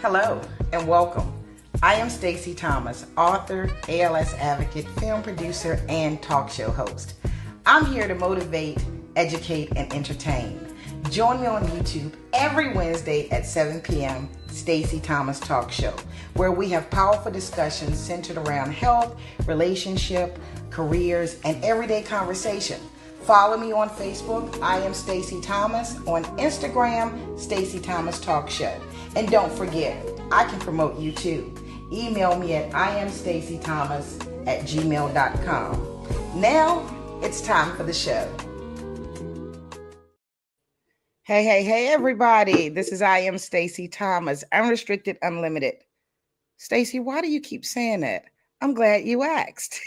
Hello and welcome. I am Stacey Thomas, author, ALS advocate, film producer, and talk show host. I'm here to motivate, educate, and entertain. Join me on YouTube every Wednesday at 7 p.m. Stacey Thomas Talk Show, where we have powerful discussions centered around health, relationship, careers, and everyday conversation. Follow me on Facebook, I am Stacey Thomas, on Instagram, Stacey Thomas Talk Show. And don't forget, I can promote you too. Email me at iamstaceythomas@gmail.com. Now, it's time for the show. Hey, everybody. This is I am Stacey Thomas, unrestricted, unlimited. Stacey, why do you keep saying that? I'm glad you asked.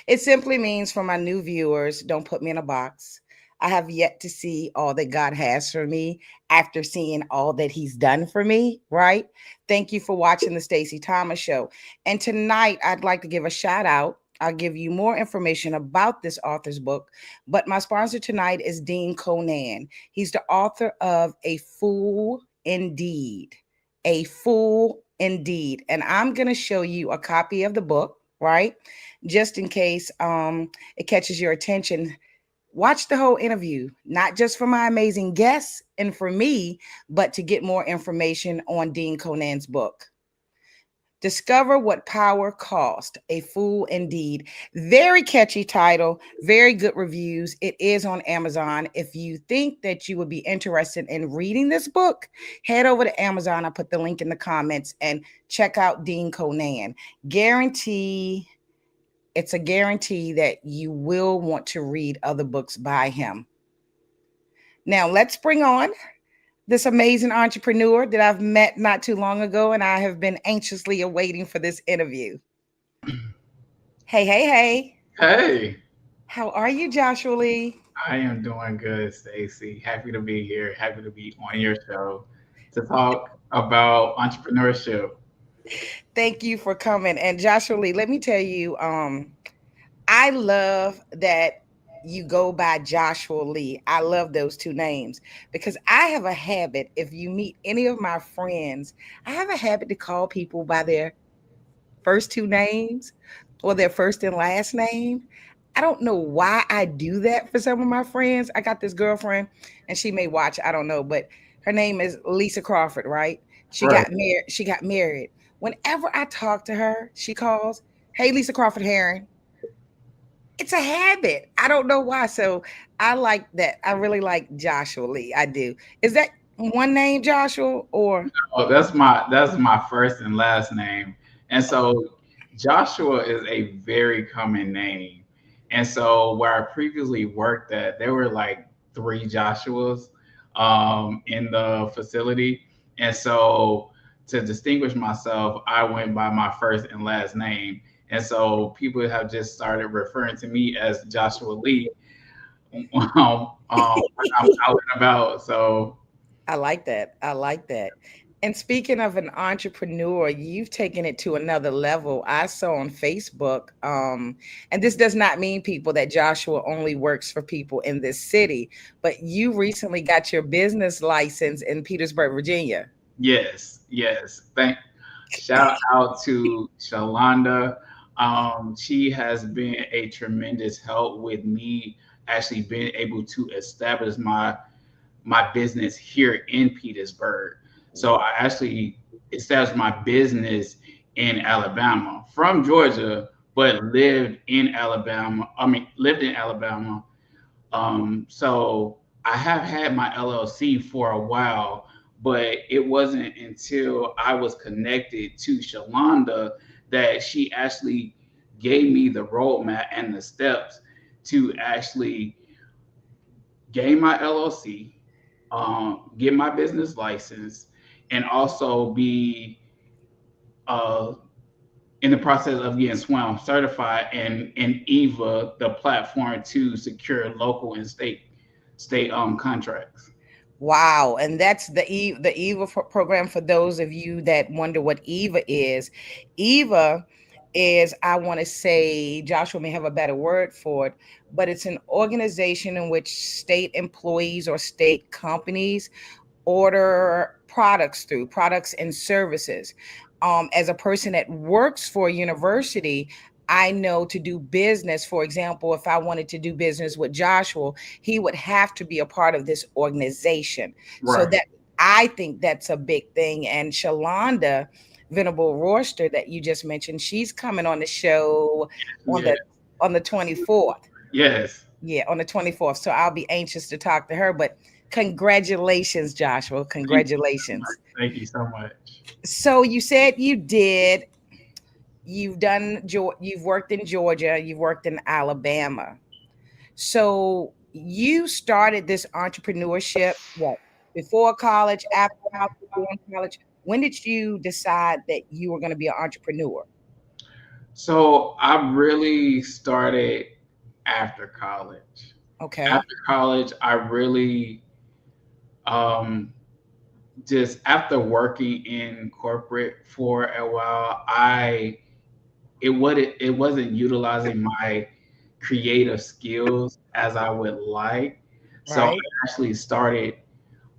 It simply means, for my new viewers, don't put me in a box. I have yet to see all that God has for me after seeing all that he's done for me, right? Thank you for watching the Stacey Thomas Show. And tonight, I'd like to give a shout out. I'll give you more information about this author's book, but my sponsor tonight is Dean Conan. He's the author of A Fool Indeed. A Fool Indeed. And I'm going to show you a copy of the book, right? Just in case it catches your attention. Watch the whole interview, not just for my amazing guests and for me, but to get more information on Dean Conan's book. Discover What Power Cost, A Fool Indeed. Very catchy title, very good reviews. It is on Amazon. If you think that you would be interested in reading this book, head over to Amazon. I'll put the link in the comments and check out Dean Conan. It's a guarantee that you will want to read other books by him. Now, let's bring on this amazing entrepreneur that I've met not too long ago, and I have been anxiously awaiting for this interview. Hey. Hey, How are you, Joshua Lee? I am doing good, Stacey. Happy to be here. Happy to be on your show to talk about entrepreneurship. Thank you for coming. And Joshua Lee, let me tell you, I love that you go by Joshua Lee. I love those two names because I have a habit. If you meet any of my friends, I have a habit to call people by their first two names or their first and last name. I don't know why I do that for some of my friends. I got this girlfriend and she may watch, I don't know, but her name is Lisa Crawford, right? She Right. got married. She got married. Whenever I talk to her, she calls, "Hey, Lisa Crawford Herring." It's a habit. I don't know why. So I like that. I really like Joshua Lee. I do. Is that one name, Joshua, or Oh, that's my first and last name. And so Joshua is a very common name. And so where I previously worked at, there were like three Joshuas in the facility. And so to distinguish myself, I went by my first and last name. And so people have just started referring to me as Joshua Lee when I'm out and about. So I like that. I like that. And speaking of an entrepreneur, you've taken it to another level. I saw on Facebook, and this does not mean, people, that Joshua only works for people in this city, but you recently got your business license in Petersburg, Virginia. yes. Shout out to Shalonda. She has been a tremendous help with me actually being able to establish my business here in Petersburg. So I actually established my business in Alabama from Georgia, but lived in Alabama. So I have had my LLC for a while, but it wasn't until I was connected to Shalonda that she actually gave me the roadmap and the steps to actually gain my LLC, get my business license, and also be uh, in the process of getting SWAM certified and EVA, the platform to secure local and state contracts. Wow, and that's the EVA program. For those of you that wonder what EVA is, EVA is, I want to say, Joshua may have a better word for it, but it's an organization in which state employees or state companies order products through, products and services. As a person that works for a university, I know to do business, for example, if I wanted to do business with Joshua, he would have to be a part of this organization. So Right. that, I think that's a big thing. And Shalonda Venable Royster that you just mentioned, she's coming on the show on Yeah. the 24th. Yes. Yeah, on the 24th. So I'll be anxious to talk to her. But congratulations, Joshua. Thank you so much. Congratulations. Thank you so much. So you said you've worked in Georgia, you've worked in Alabama. So you started this entrepreneurship what? Before college, after college, during college? When did you decide that you were going to be an entrepreneur? So I really started after college. Okay. After college, I really um, just after working in corporate for a while, it wasn't utilizing my creative skills as I would like. So I Right. actually started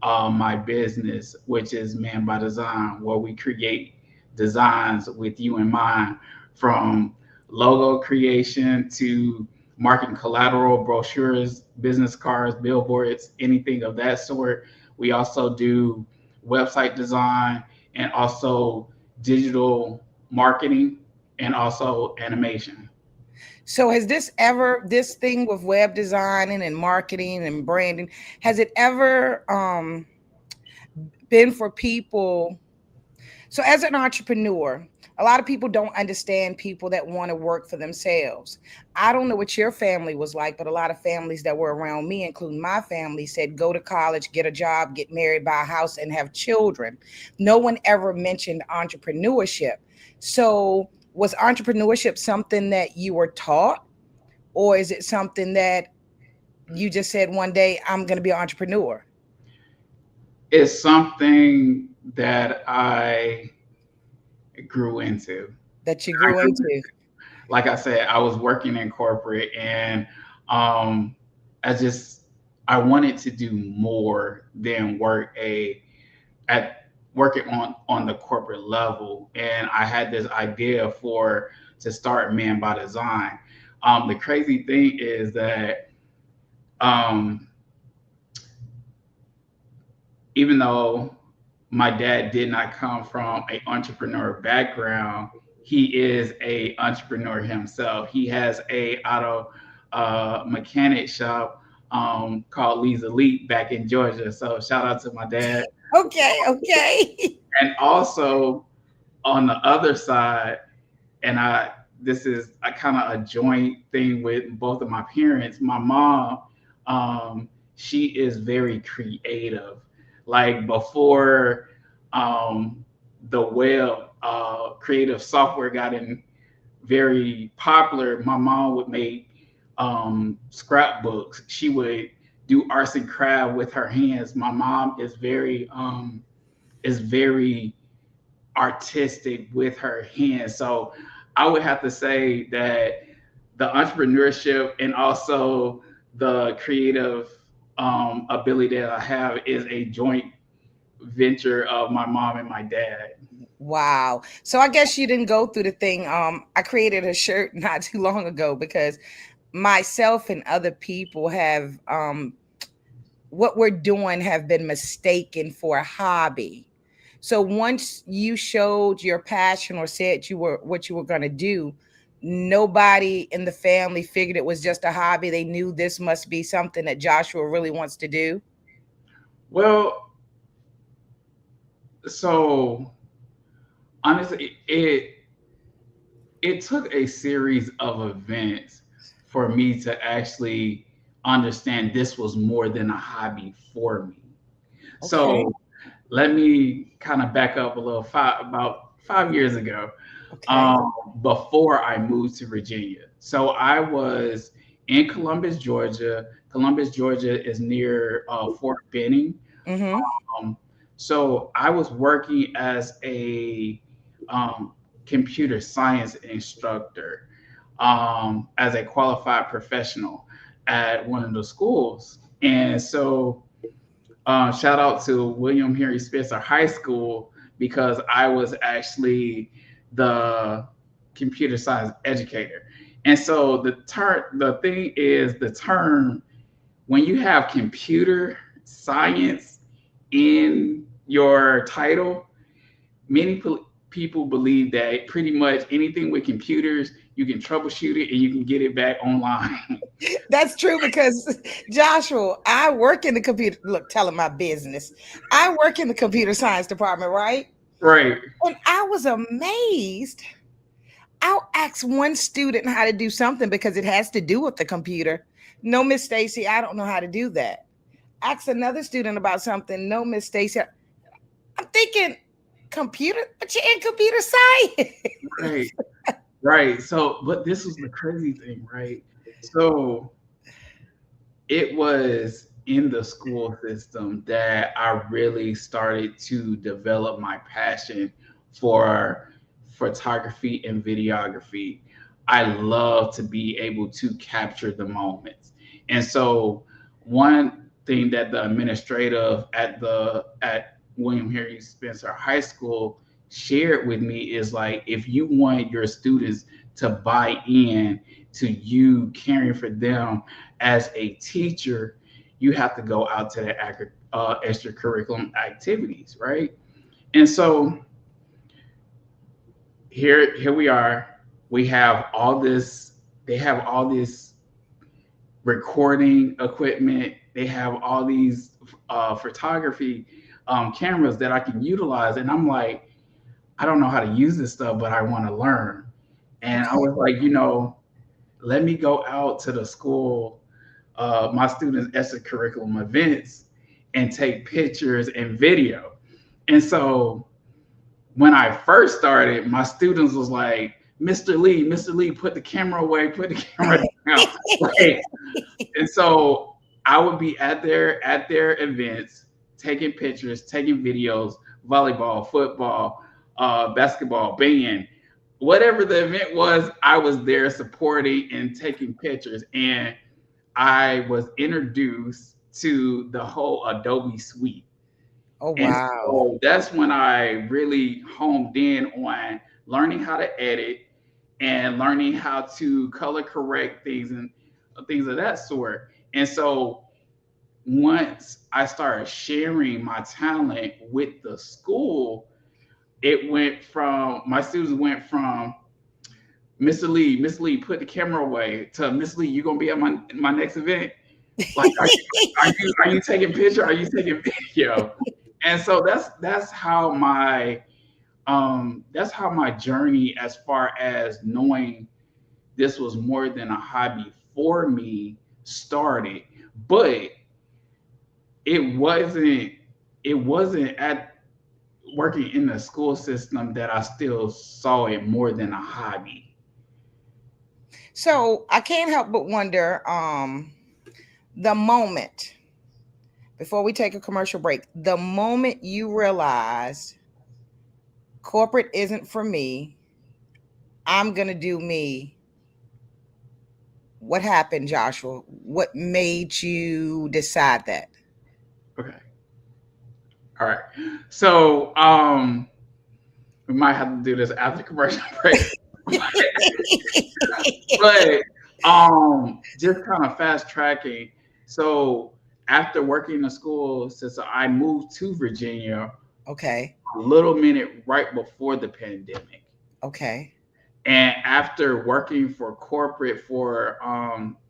my business, which is Man by Design, where we create designs with you in mind, from logo creation to marketing collateral, brochures, business cards, billboards, anything of that sort. We also do website design and also digital marketing and also animation. So has this thing with web designing and marketing and branding, has it ever been for people? So, as an entrepreneur, a lot of people don't understand people that want to work for themselves. I don't know what your family was like, but a lot of families that were around me, including my family, said go to college, get a job, get married, buy a house, and have children. No one ever mentioned entrepreneurship. So, was entrepreneurship something that you were taught, or is it something that you just said one day, I'm going to be an entrepreneur, It's something that I grew into. that you I grew grew, into? like I said, I was working in corporate, and um, I just I wanted to do more than at working on the corporate level, and I had this idea for to start Man by Design. The crazy thing is that um, even though my dad did not come from an entrepreneur background, he is a entrepreneur himself. He has a auto mechanic shop called Lee's Elite back in Georgia. So shout out to my dad. Okay, okay. And also on the other side, and this is a kind of a joint thing with both of my parents. My mom, um, she is very creative. Like before the web creative software got in very popular, my mom would make scrapbooks. She would do arts and craft with her hands. My mom is very artistic with her hands. So I would have to say that the entrepreneurship and also the creative ability that I have is a joint venture of my mom and my dad. Wow. So I guess you didn't go through the thing. I created a shirt not too long ago because myself and other people have what we're doing have been mistaken for a hobby. So once you showed your passion or said you were what you were going to do, nobody in the family figured it was just a hobby. They knew this must be something that Joshua really wants to do. Well, so honestly, it took a series of events for me to actually understand this was more than a hobby for me. Okay. So let me kind of back up a little. About 5 years ago, Okay. before I moved to Virginia. So I was in Columbus, Georgia. Columbus, Georgia is near Fort Benning. Mhm. Um, so I was working as a um, computer science instructor, as a qualified professional at one of the schools. And so Shout out to William Henry Spencer High School because I was actually the computer science educator. And so the thing is the term when you have computer science in your title, many people believe that pretty much anything with computers, you can troubleshoot it and you can get it back online. That's true because Joshua, I work in the computer. Look, telling my business. I work in the computer science department, right? Right. And I was amazed. I'll ask one student how to do something because it has to do with the computer. No, Miss Stacy, I don't know how to do that. Ask another student about something. No, Miss Stacy. I'm thinking computer, but you're in computer Right. science. Right. So, but this was the crazy thing, right? So it was in the school system that I really started to develop my passion for photography and videography. I love to be able to capture the moments. And so one thing that the administrative at William Henry Spencer High School shared with me is like if you want your students to buy in to you caring for them as a teacher, you have to go out to the extracurriculum activities, right? And so here we are. We have all this. They have all this recording equipment. They have all these photography cameras that I can utilize, and I'm like, I don't know how to use this stuff, but I want to learn. And I Okay. was like, let me go out to the school, my students' extracurriculum events, and take pictures and video. And so when I first started, my students was like, Mr. Lee, put the camera away, put the camera down. Like, and so I would be at their events, taking pictures, taking videos, volleyball, football, basketball, band, whatever the event was, I was there supporting and taking pictures. And I was introduced to the whole Adobe suite. Oh, And wow. so that's when I really homed in on learning how to edit and learning how to color correct things and things of that sort. And so once I started sharing my talent with the school, it went from my students went from Miss Lee, put the camera away to Miss Lee, you gonna be at my next event? Like, are you taking picture? Are you taking video? And so that's how my journey as far as knowing this was more than a hobby for me started. But it wasn't it wasn't at working in the school system that I still saw it more than a hobby. So I can't help but wonder the moment before we take a commercial break, the moment you realize corporate isn't for me, I'm going to do me. What happened, Joshua? What made you decide that? Okay. All right. So we might have to do this after commercial break. But just kind of fast tracking. So after working in the school, since I moved to Virginia Okay. a little minute right before the pandemic, Okay. and after working for corporate for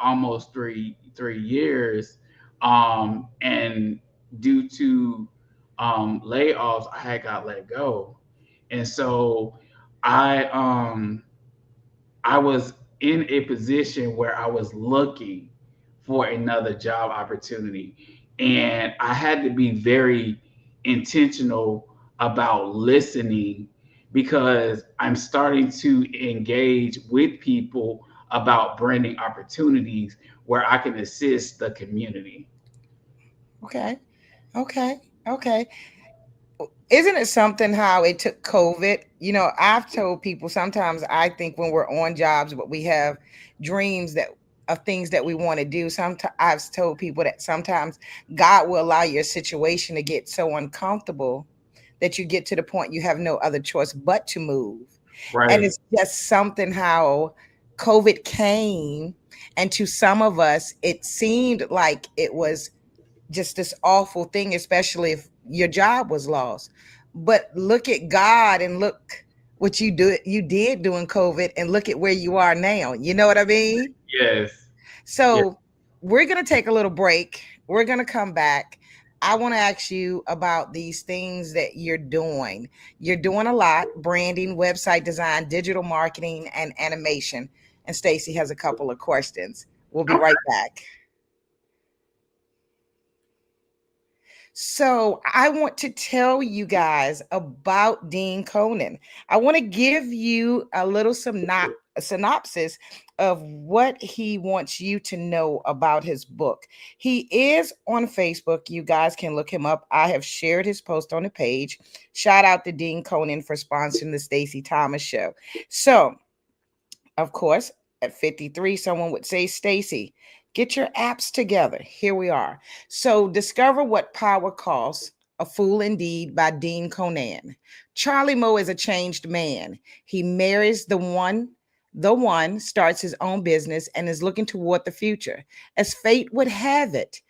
almost three years, and due to layoffs, I had got let go, and so I um I was in a position where I was looking for another job opportunity. And I had to be very intentional about listening because I'm starting to engage with people about branding opportunities where I can assist the community. Okay. Okay. Okay. Isn't it something how it took COVID? You know, I've told people sometimes I think when we're on jobs, but we have dreams that of things that we want to do. Sometimes I've told people that sometimes God will allow your situation to get so uncomfortable that you get to the point you have no other choice but to move. And Right. it's just something how COVID came, and to some of us it seemed like it was just this awful thing, especially if your job was lost. But look at God and look what you did during COVID, and look at where you are now. You know what I mean? Yes. Yeah. So we're going to take a little break. We're going to come back. I want to ask you about these things that you're doing. You're doing a lot: branding, website design, digital marketing, and animation. And Stacey has a couple of questions. We'll be right back. So I want to tell you guys about Dean Conan. I want to give you a little synopsis of what he wants you to know about his book. He is on Facebook. You guys can look him up. I have shared his post on the page. Shout out to Dean Conan for sponsoring the Stacey Thomas Show. So of course, at 53, someone would say, Stacey, get your apps together. Here we are. So discover what power costs. A Fool Indeed by Dean Conan. Charlie Moe is a changed man. He marries the one, starts his own business, and is looking toward the future. As fate would have it,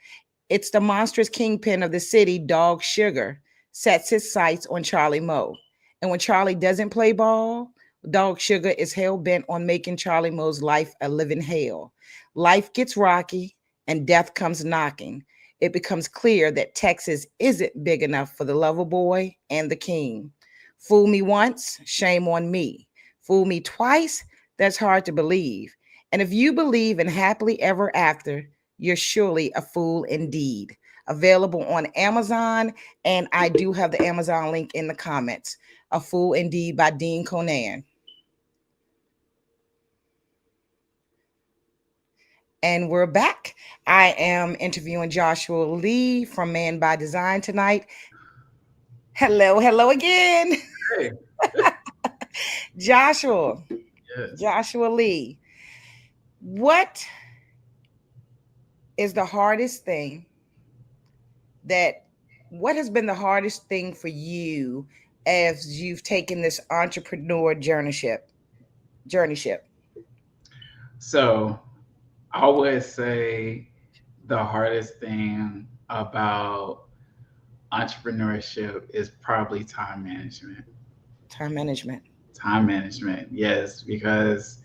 it's the monstrous kingpin of the city, Dog Sugar, sets his sights on Charlie Moe. And when Charlie doesn't play ball, Dog Sugar is hell bent on making Charlie Moe's life a living hell. Life gets rocky and death comes knocking. It becomes clear that Texas isn't big enough for the lover boy and the king. Fool me once, shame on me. Fool me twice, that's hard to believe. And if you believe in happily ever after, you're surely a fool indeed. Available on Amazon, and I do have the Amazon link in the comments. A Fool Indeed by Dean Conan. And we're back. I am interviewing Joshua Lee from Man by Design tonight. Hello, hello again. Hey. Joshua, Yes. Joshua Lee. What is the hardest thing that what has been the hardest thing for you as you've taken this entrepreneur journeyship? So I would say the hardest thing about entrepreneurship is probably time management. Time management. Time management, yes, because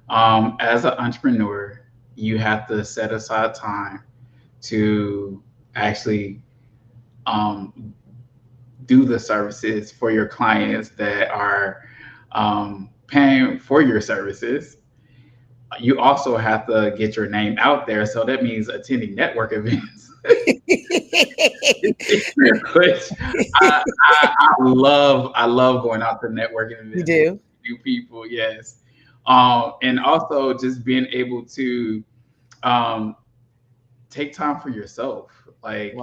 as an entrepreneur, you have to set aside time to actually um, do the services for your clients that are paying for your services. You also have to get your name out there. So that means attending network events, which I love going out to networking You events, do? new people, yes. And also just being able to um, take time for yourself. Right,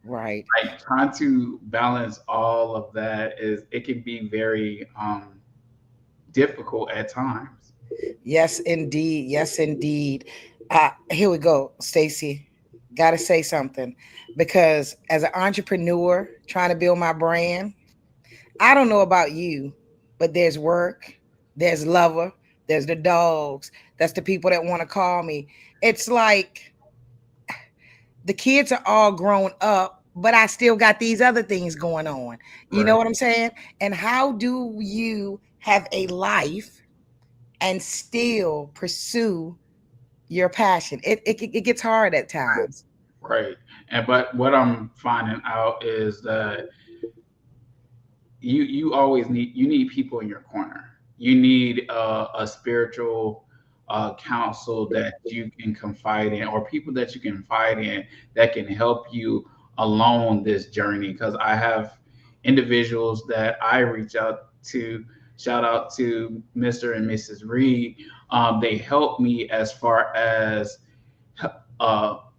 right. Trying to balance all of that is it can be very difficult at times. Yes, indeed. Yes, indeed. Here we go, Stacy. Got to say something because as an entrepreneur trying to build my brand, I don't know about you, but there's work, there's lover, there's the dogs, that's the people that want to call me. It's like the kids are all grown up, but I still got these other things going on. You know Right, what I'm saying? And how do you have a life and still pursue your passion? It gets hard at times. right. And but what I'm finding out is that you always need people in your corner. You need a spiritual counsel that you can confide in, or people that you can confide in that can help you along this journey. Because I have individuals that I reach out to. Shout out to Mr. and Mrs. Reed. They help me as far as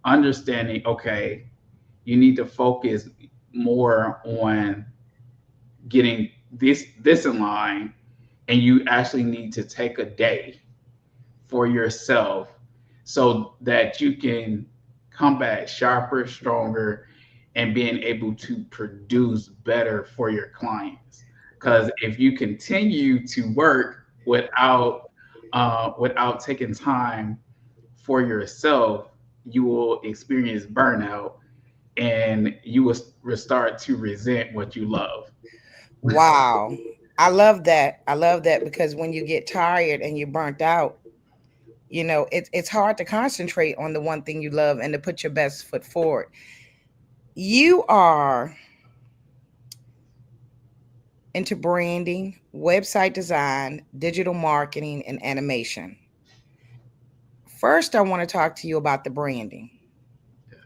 understanding. Okay, you need to focus more on getting this in line, and you actually need to take a day for yourself so that you can come back sharper, stronger, and being able to produce better for your clients. Because if you continue to work without taking time for yourself, you will experience burnout and you will start to resent what you love. Wow. I love that. I love that because when you get tired and you're burnt out, it's hard to concentrate on the one thing you love and to put your best foot forward. You are into branding, website design, digital marketing, and animation. First, I want to talk to you about the branding. Yes.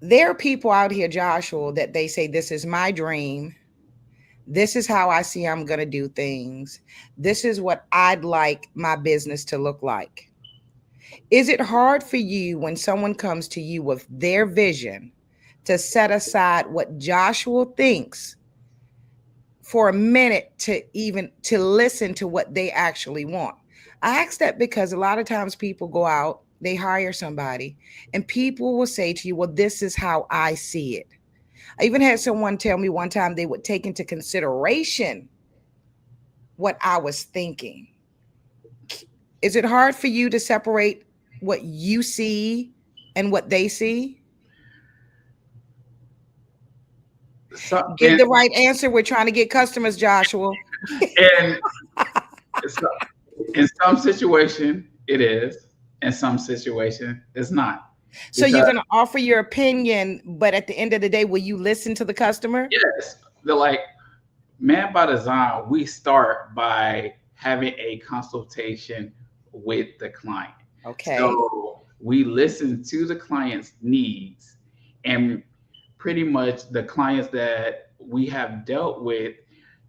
There are people out here, Joshua, that they say, this is my dream. This is how I see I'm going to do things. This is what I'd like my business to look like. Is it hard for you when someone comes to you with their vision to set aside what Joshua thinks for a minute to even to listen to what they actually want? I ask that because a lot of times people go out, they hire somebody, and people will say to you, well, this is how I see it. I even had someone tell me one time they would take into consideration what I was thinking. Is it hard for you to separate what you see and what they see? So, Give the right answer. We're trying to get customers, Joshua. and so in some situation it is, in some situation it's not. So you're Because going to offer your opinion, but at the end of the day, will you listen to the customer? yes, they're like, man by design, we start by having a consultation with the client. Okay. So we listen to the client's needs, and pretty much the clients that we have dealt with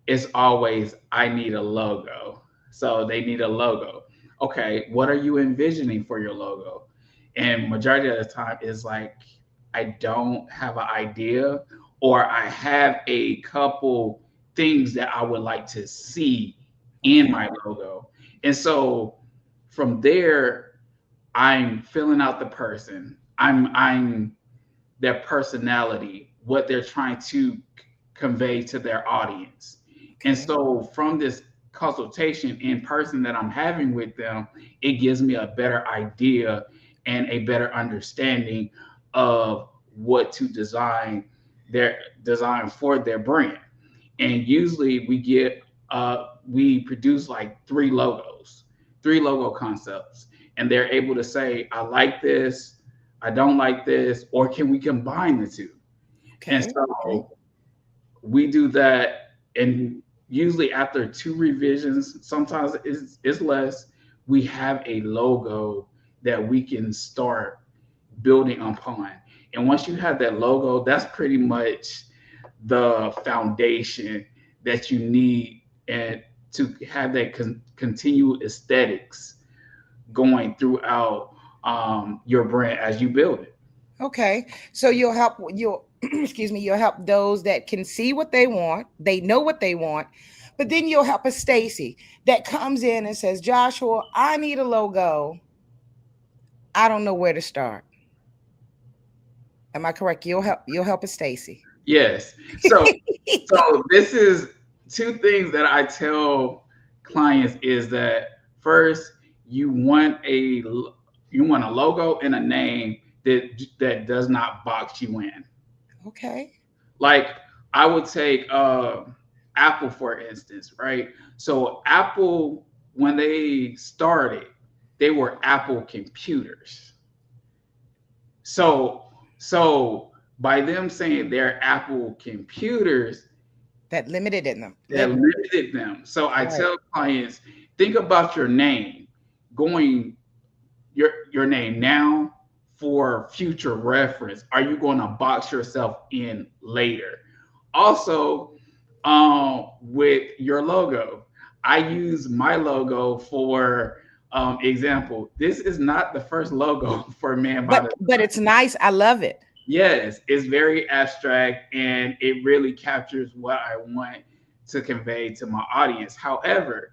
is always, I need a logo. So they need a logo. Okay, what are you envisioning for your logo? And majority of the time is like, I don't have an idea, or I have a couple things that I would like to see in Okay. my logo. And so from there, I'm filling out the person. I'm their personality, what they're trying to convey to their audience. And Okay. so from this consultation in person that I'm having with them, it gives me a better idea and a better understanding of what to design for their brand. And usually we produce like three logo concepts, and they're able to say, I like this, I don't like this, or can we combine the two? And Okay. Okay. so we do that, and usually after two revisions, sometimes it's less, we have a logo that we can start building upon. And once you have that logo, that's pretty much the foundation that you need, and to have that continued aesthetics going throughout your brand as you build it. Okay. So you'll excuse me, you'll help those that can see what they want, they know what they want, but then you'll help a Stacy that comes in and says, Joshua, I need a logo. I don't know where to start. Am I correct? You'll help a Stacy. Yes. So this is two things that I tell clients is that first, you want a you want a logo and a name that does not box you in. Okay. Like I would take Apple for instance, right? So Apple, when they started, they were Apple computers. So by them saying they're Apple computers, That limited in them. that limited them. So I Right. tell clients, think about your name, going your name now for future reference. Are you going to box yourself in later? Also, with your logo, I use my logo for example. This is not the first logo for Man by the But it's nice. I love it. Yes, it's very abstract and it really captures what I want to convey to my audience. However,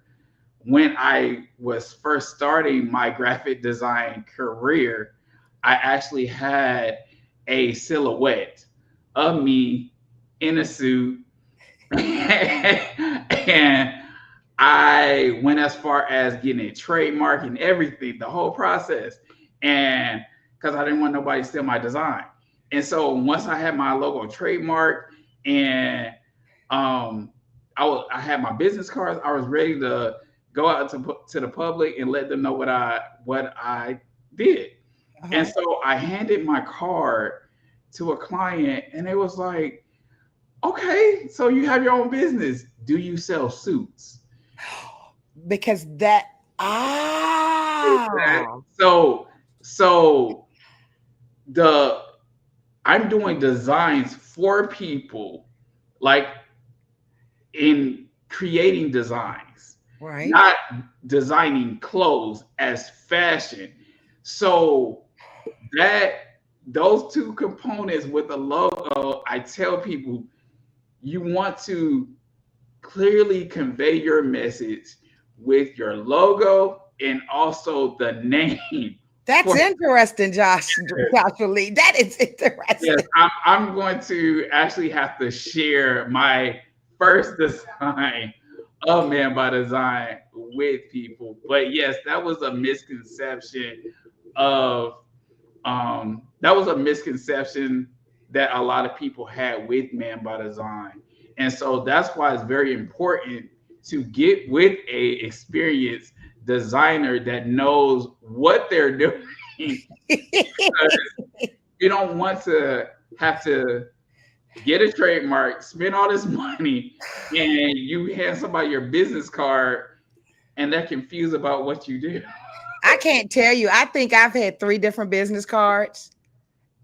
when I was first starting my graphic design career, I actually had a silhouette of me in a suit and I went as far as getting it trademark and everything, the whole process. And because I didn't want nobody to steal my design. And so once I had my logo trademark and um, I had my business cards, I was ready to go out to the public and let them know what I did. And Uh-huh. so I handed my card to a client, and it was like, okay, so you have your own business. Do you sell suits? Because that Exactly. ah So the I'm doing designs for people, like in creating designs, right. not designing clothes as fashion. So that those two components with the logo, I tell people you want to clearly convey your message with your logo and also the name That's for interesting, Joshua Lee. That is yes, interesting. I'm going to actually have to share my first design of Man by Design with people. But yes, that was a misconception of that was a misconception that a lot of people had with Man by Design. And so that's why it's very important to get with a experienced designer that knows what they're doing. You don't want to have to get a trademark, spend all this money, and you hand somebody your business card and they're confused about what you do. I can't tell you. I think I've had 3 different business cards.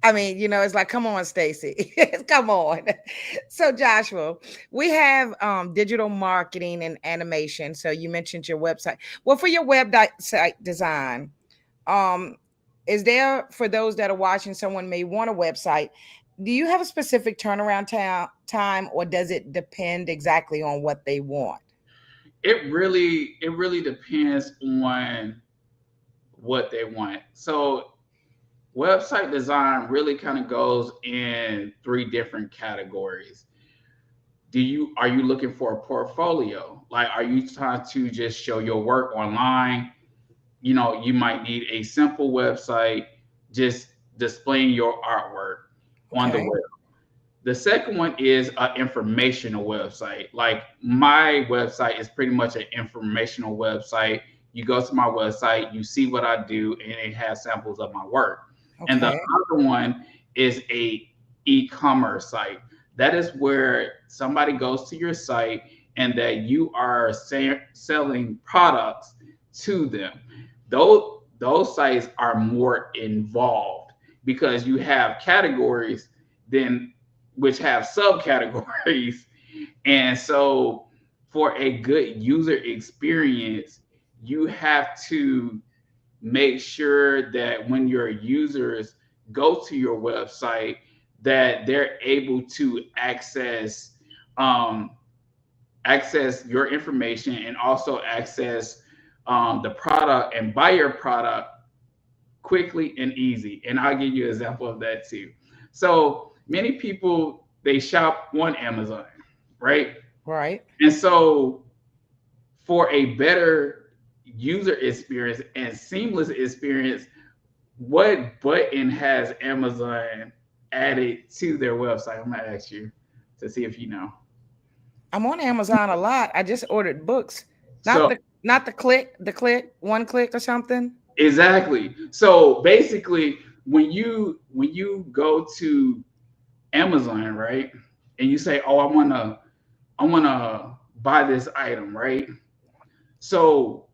I mean, it's like, come on, Stacy. Come on. So, Joshua, we have digital marketing and animation. So you mentioned your website. Well, for your website design, um, is there, for those that are watching, someone may want a website? Do you have a specific turnaround time, or does it depend exactly on what they want? It really depends on what they want. So website design really kind of goes in three different categories. Are you looking for a portfolio? Like, are you trying to just show your work online? You might need a simple website just displaying your artwork on the Okay. web. The second one is an informational website. Like, my website is pretty much an informational website. You go to my website, you see what I do, and it has samples of my work. And the Okay. other one is a e-commerce site. That is where somebody goes to your site and that you are selling products to them. Those sites are more involved because you have categories then which have subcategories. And so for a good user experience, you have to make sure that when your users go to your website, that they're able to um, access your information and also access the product and buy your product quickly and easy. And I'll give you an example of that too. So many people they shop on Amazon, right? Right. And so for a better user experience and seamless experience, what button has Amazon added to their website? I'm gonna ask you to see if you know. I'm on Amazon a lot. I just ordered books. Not So the one click or something. exactly. So basically, when you go to Amazon, right, and you say, "Oh, I wanna buy this item," right? So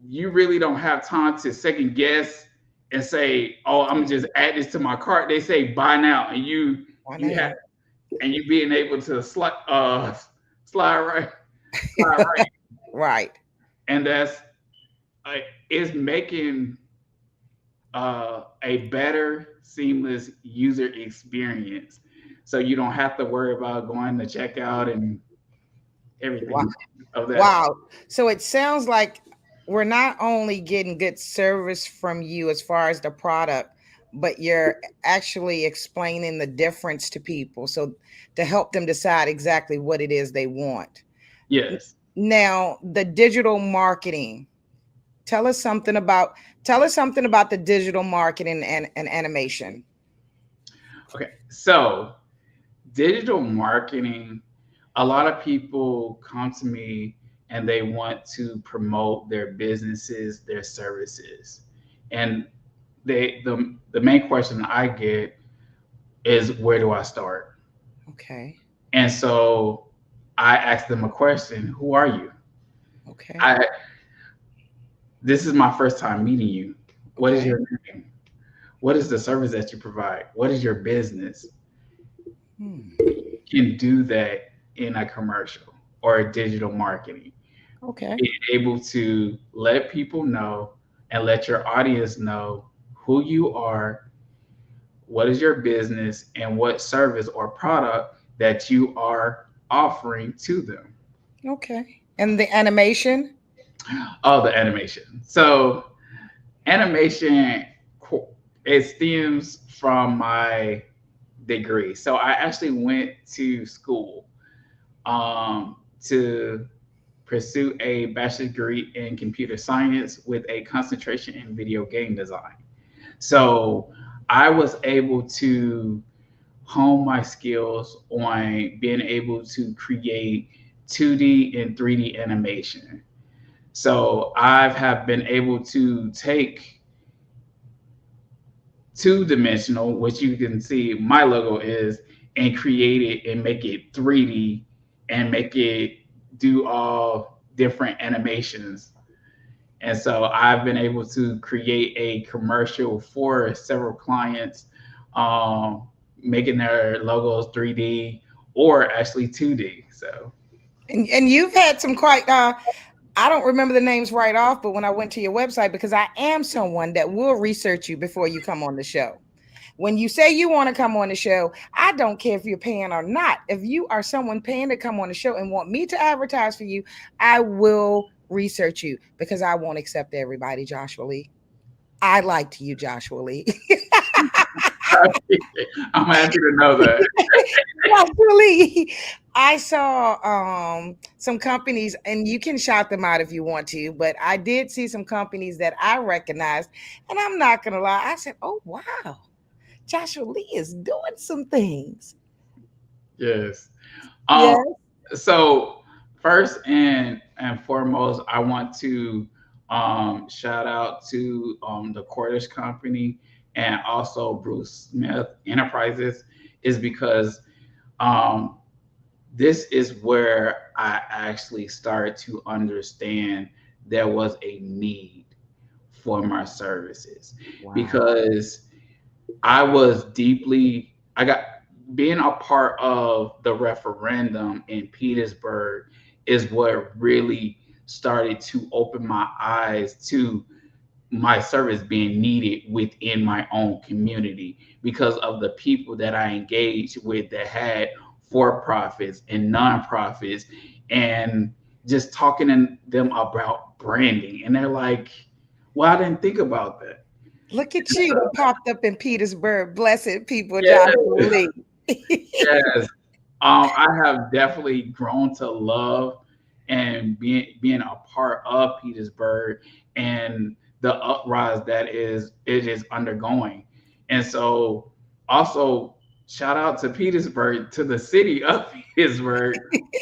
you really don't have time to second guess and say, "Oh, I'm gonna just add this to my cart." They say, "Buy now," and you Why you have now? and you being able to slide right, Right. and that's uh, is making a better seamless user experience, so you don't have to worry about going to checkout and everything of that. Wow. So it sounds like we're not only getting good service from you as far as the product, but you're actually explaining the difference to people. So to help them decide exactly what it is they want. N- Yes. Now, the digital marketing. Tell us something about tell us something about the digital marketing and animation. Okay. So digital marketing, a lot of people come to me and they want to promote their businesses, their services. And the main question I get is, where do I start? Okay. And so I ask them a question: who are you? Okay. I This is my first time meeting you. What is Okay. your name? What is the service that you provide? What is your business? Hmm. Can do that in a commercial or a digital marketing. Okay. Being able to let people know and let your audience know who you are, what is your business, and what service or product that you are offering to them. Okay. And the animation? Oh, the animation. So, animation, it stems from my degree. So, I actually went to school to pursue a bachelor's degree in computer science with a concentration in video game design. So I was able to hone my skills on being able to create 2D and 3D animation. So I have been able to take two-dimensional, which you can see my logo is, and create it and make it 3D and make it do all different animations. And so I've been able to create a commercial for several clients, making their logos 3D or actually 2D. So, And you've had some quite I don't remember the names right off, but when I went to your website, because I am someone that will research you before you come on the show. When you say you want to come on the show, I don't care if you're paying or not. If you are someone paying to come on the show and want me to advertise for you, I will research you because I won't accept everybody, Joshua Lee. I liked you, Joshua Lee. I'm happy to know that. Joshua, I saw some companies, and you can shout them out if you want to, but I did see some companies that I recognized, and I'm not gonna lie. I said, "Oh wow, Joshua Lee is doing some things." Yes. Um, Yes. so first and foremost, I want to shout out to the Cordish Company and also Bruce Smith Enterprises, is because um, this is where I actually started to understand there was a need for my services, Wow. because I was deeply, I got, being a part of the referendum in Petersburg is what really started to open my eyes to my service being needed within my own community, because of the people that I engaged with that had for profits and nonprofits, and just talking to them about branding. And they're like, well, I didn't think about that. Look at you, that popped up in Petersburg. Blessed people, Yeah, Joshua Lee. yes. I have definitely grown to love and being a part of Petersburg and the uprise that it is undergoing. And so also shout out to Petersburg, to the city of Petersburg,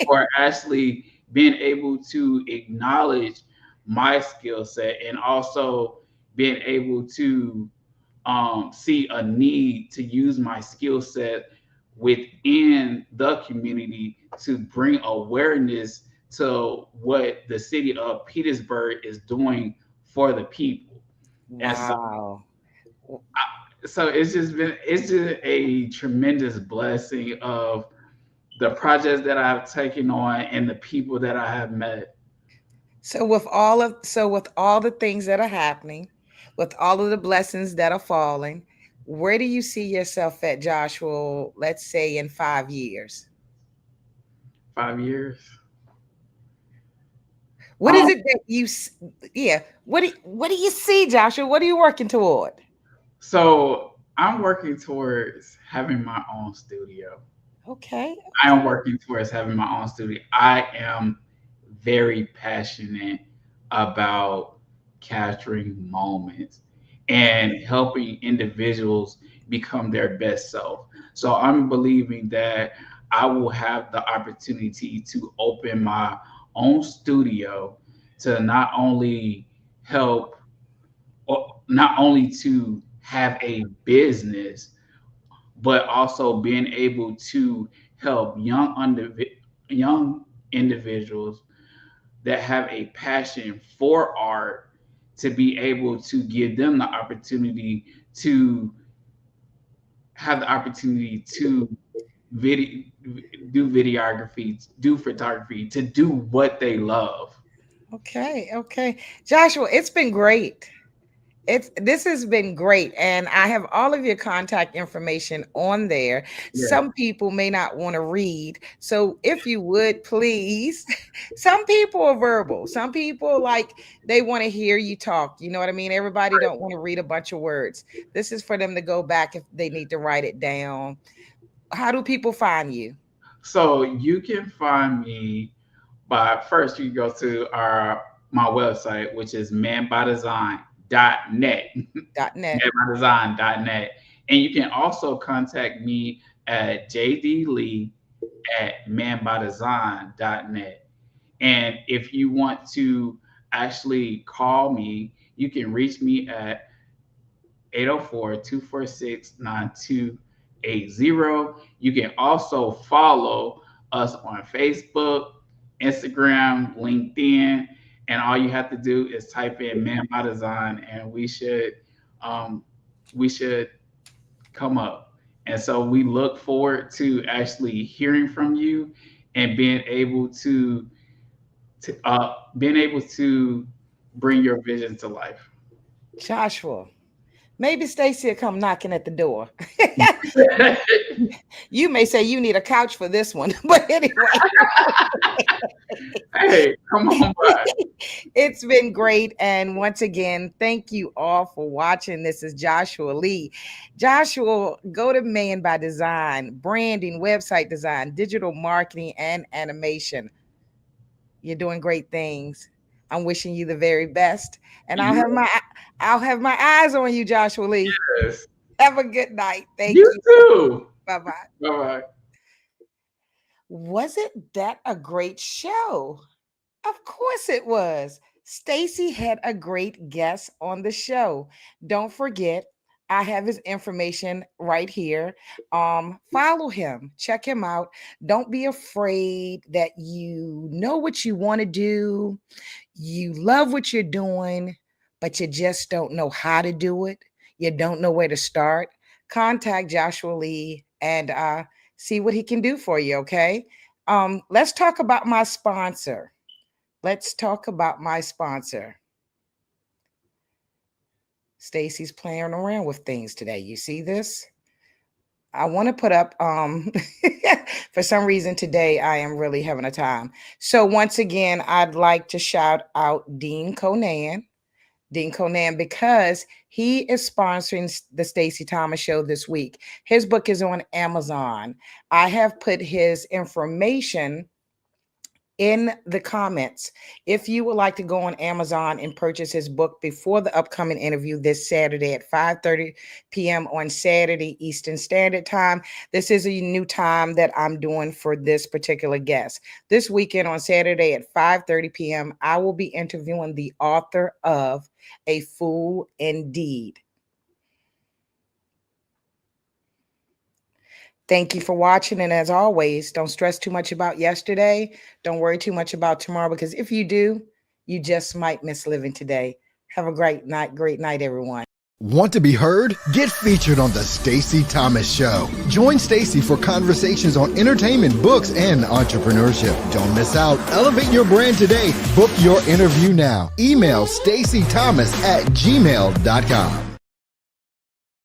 for actually being able to acknowledge my skill set, and also being able to see a need to use my skill set within the community to bring awareness to what the city of Petersburg is doing for the people. And so, Wow. it's just a tremendous blessing of the projects that I've taken on and the people that I have met. So with all the things that are happening, with all of the blessings that are falling, where do you see yourself at, Joshua, let's say in 5 years? 5 years. What is it that yeah, what do you see, Joshua? What are you working toward? So I'm working towards having my own studio. Okay, I am okay. working towards having my own studio. I am very passionate about capturing moments and helping individuals become their best self. So I'm believing that I will have the opportunity to open my own studio to not only help, or not only to have a business, but also being able to help young individuals that have a passion for art to be able to give them the opportunity to have the opportunity to video do videography, do photography, to do what they love. Okay, okay. Joshua, it's been great. This has been great, and I have all of your contact information on there. Yeah. Some people may not want to read, so if you would please, some people are verbal. Some people like they want to hear you talk. You know what I mean? Everybody don't want to read a bunch of words. This is for them to go back if they need to write it down. How do people find you? So you can find me by first you go to our my website, which is manbydesign.net. .net. manbydesign.net. And you can also contact me at jdlee@manbydesign.net. And if you want to actually call me, you can reach me at 804-246-9280. You can also follow us on Facebook, Instagram, LinkedIn, and all you have to do is type in Man by Design, and um, we should come up. And so we look forward to actually hearing from you and being able to bring your vision to life. Joshua, maybe Stacey will come knocking at the door. You may say you need a couch for this one, but anyway. Hey, come on by. It's been great. And once again, thank you all for watching. This is Joshua Lee. Joshua, go to Man by Design, branding, website design, digital marketing, and animation. You're doing great things. I'm wishing you the very best. And I'll have my eyes on you, Joshua Lee. Yes. Have a good night. Thank You you. too. Bye-bye. Bye bye. Wasn't that a great show? Of course it was. Stacey had a great guest on the show. Don't forget, I have his information right here. Follow him, check him out. Don't be afraid that you know what you want to do, you love what you're doing, but you just don't know how to do it. You don't know where to start. Contact Joshua Lee and see what he can do for you, okay? Let's talk about my sponsor. Let's talk about my sponsor. Stacey's playing around with things today. You see this? I want to put up for some reason today I am really having a time. So once again, I'd like to shout out Dean Conan. Dean Conan, because he is sponsoring the Stacey Thomas Show this week. His book is on Amazon. I have put his information in the comments. If you would like to go on Amazon and purchase his book before the upcoming interview this Saturday at 5:30 p.m. on Saturday Eastern Standard Time. This is a new time that I'm doing for this particular guest. This weekend on Saturday at 5:30 p.m., I will be interviewing the author of A Fool Indeed. Thank you for watching. And as always, don't stress too much about yesterday. Don't worry too much about tomorrow, because if you do, you just might miss living today. Have a great night, everyone. Want to be heard? Get featured on the Stacey Thomas Show. Join Stacey for conversations on entertainment, books, and entrepreneurship. Don't miss out. Elevate your brand today. Book your interview now. Email staceythomas@gmail.com.